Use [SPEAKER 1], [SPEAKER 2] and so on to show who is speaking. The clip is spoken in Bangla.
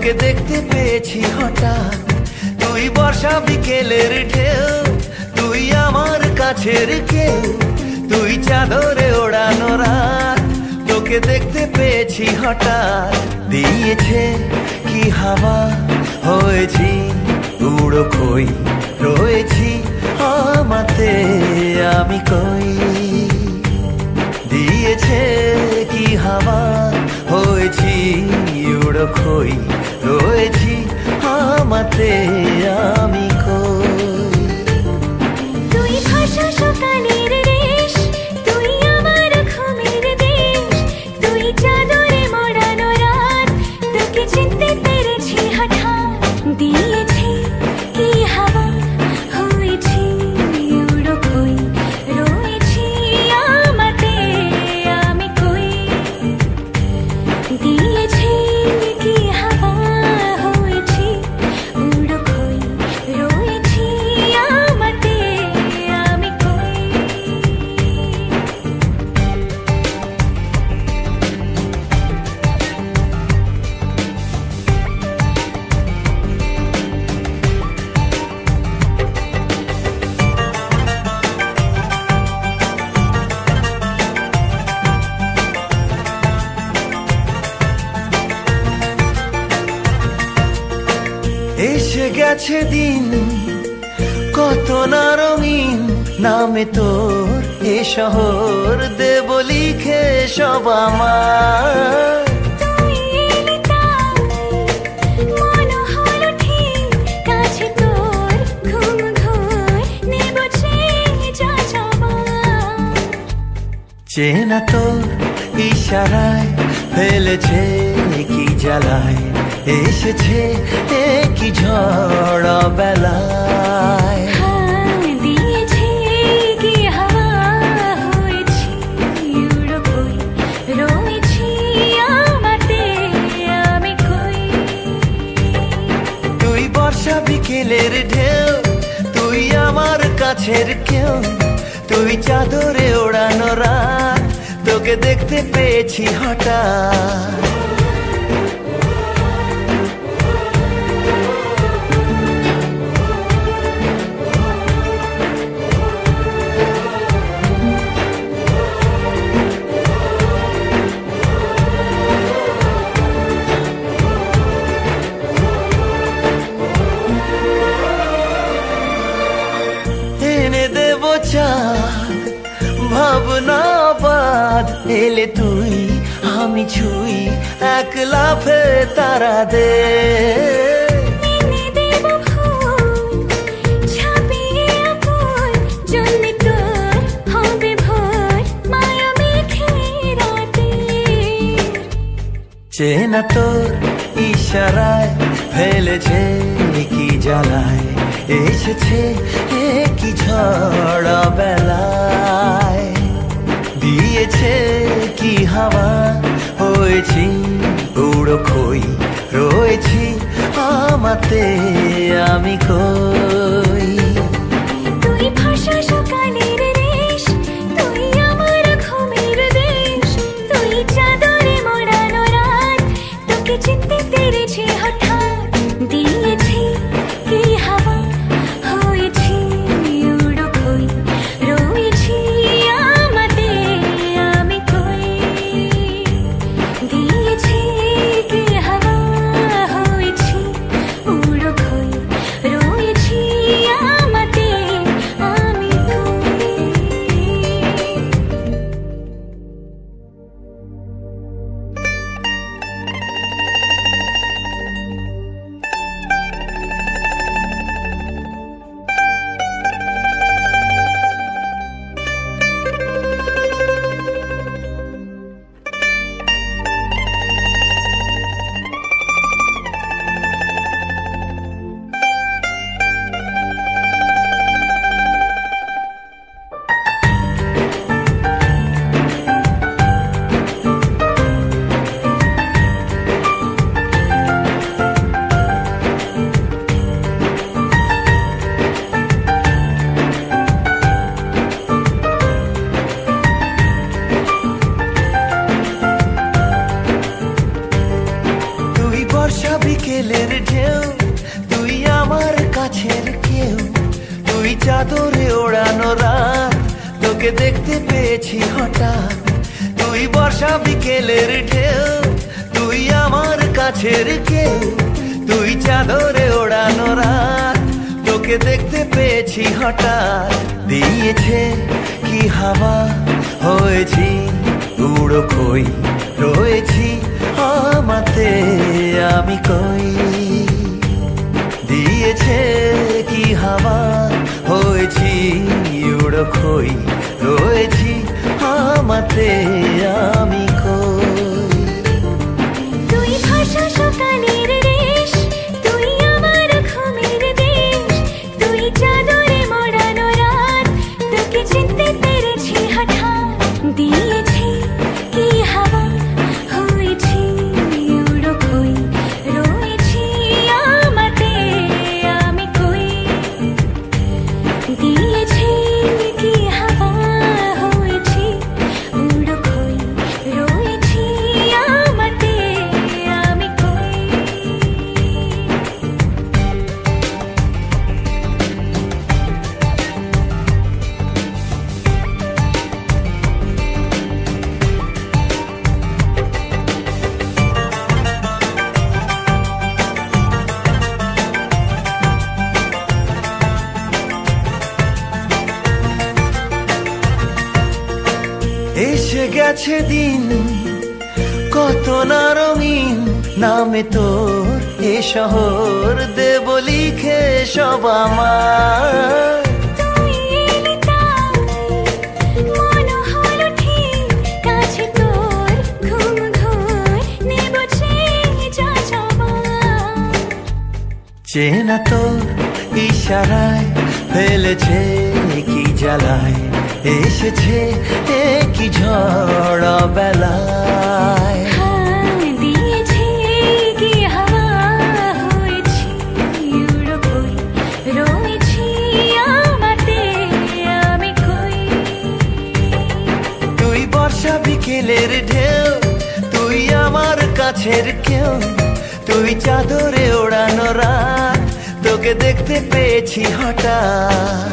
[SPEAKER 1] তোকে দেখতে পেয়েছি হঠাৎ, তুই বর্ষা বিকেলের ঢেউ, তুই আমার কাছের কেউ, তুই চাদরে ওড়ানো রাত। তোকে দেখতে পেয়েছি হঠাৎ, দিয়েছে কি হাওয়া, হয়েছি উড়ো খই, রয়েছি আমাতে আমি কই। দিয়েছে কি হাওয়া, হয়েছি উড়ো খই, রয়েছি আমাতে আমি কই।
[SPEAKER 2] তুই ভাষা সকালের রেশ, তুই আমার ঘুমের দেশ, তুই চাদরে মোড়ানো রাত। তোকে চিনতে পেরেছি হঠাৎ, দিয়েছি কি হাওয়া, হয়েছি উড়ো খই, রয়েছি আমাতে আমি কই। দিয়েছি কি হাওয়া, হয়েছি উড়ো খই, রয়েছি আমাতে আমি কই।
[SPEAKER 1] এসে গেছে দিন কত না রঙিন, নামে তোর এ শহর দেব লিখে সব আমার।
[SPEAKER 2] তুই এলি তাই মন হলো ঠিক, কাছে তোর ঘুম ঘোর নেব যা যাবার।
[SPEAKER 1] চেনা তোর ইশারায় ফেলেছে কি জ্বালায়, এসেছে কি ঝড় বেলায়।
[SPEAKER 2] দিয়েছি কি হাওয়া, হয়েছি উড়ো খই, রয়েছি আমাতে আমি কই।
[SPEAKER 1] তুই বর্ষা বিকেলের ঢেউ, তুই আমার কাছের কেউ, তুই চাদরে ওড়ানো রাত। তোকে দেখতে পেয়েছি হঠাৎ, এনে দেব চাঁদ ভাবনা বাদ। এলে তুই আমি ছুই, এক লাফে তারা দে।
[SPEAKER 2] এনে দেব ফুল, ছাপিয়ে আকুল, জন্মে তোর হবে ভোর, মায়া মেঘে রাতে।
[SPEAKER 1] চেনা তোর ইশারায় ফেলেছে কি জ্বালায়, এসেছে কি ঝড় বেলায়। দিয়েছে কি হাওয়া, হয়েছি উড়ো খই, রয়েছি আমাতে আমি কই।
[SPEAKER 2] তুই ভাষা সকালের রেশ, তুই আমার ঘুমের দেশ, তুই চাদরে মোড়ানো রাত। তোকে চিনতে পেরেছি হঠাৎ, দিয়েছি কি হাওয়া, হয়েছি উড়ো খই, রয়েছি আমাতে আমি কই। দিয়েছি কি হাওয়া, হয়েছি উড়ো খই, রয়েছি
[SPEAKER 1] চাদরে ওড়ানো রাত, তোকে দেখতে পেয়েছি হঠাৎ। তুই বর্ষা বিকেলের ঢেউ, তুই আমার কাছের কেউ। তুই চাদরে ওড়ানো রাত, তোকে দেখতে পেয়েছি হঠাৎ। দিয়েছে কি হাওয়া, হয়েছি উড়ো খই, রয়েছি আমাতে আমি কই। দিয়েছে কি হাওয়া, হয়েছি উড়ো খই, রয়েছি আমাতে আমি কই।
[SPEAKER 2] তুই ভাষা সকালের রেশ, তুই আমার ঘুমের দেশ। তুই চাদরে মোড়ানো রাত, তোকে চিনতে পেরেছি হঠাৎ। দিয়েছি কি হাওয়া, হয়েছি উড়ো খই, রয়েছি আমাতে আমি কই। দিয়েছি কি হাওয়া, হয়েছি উড়ো খই, রয়েছি আমাতে আমি কই।
[SPEAKER 1] এসে গেছে দিন কত না রঙিন, নামে তোর এ শহর দেব লিখে সব আমার।
[SPEAKER 2] তুই এলি তাই মন হলো ঠিক, কাছে তোর ঘুম ঘুর নেব যা যাবার।
[SPEAKER 1] চেনা তোর ইশারায় ফেলেছে কি জ্বালায়, এসেছে কি ঝড় বেলায়।
[SPEAKER 2] দিয়েছি কি হাওয়া, হয়েছি উড়ো খই, রয়েছি আমাতে আমি কই।
[SPEAKER 1] তুই বর্ষা বিকেলের ঢেউ, তুই আমার কাছের কেউ। তুই চাদরে ওড়ানো রাত, তোকে দেখতে পেয়েছি হঠাৎ।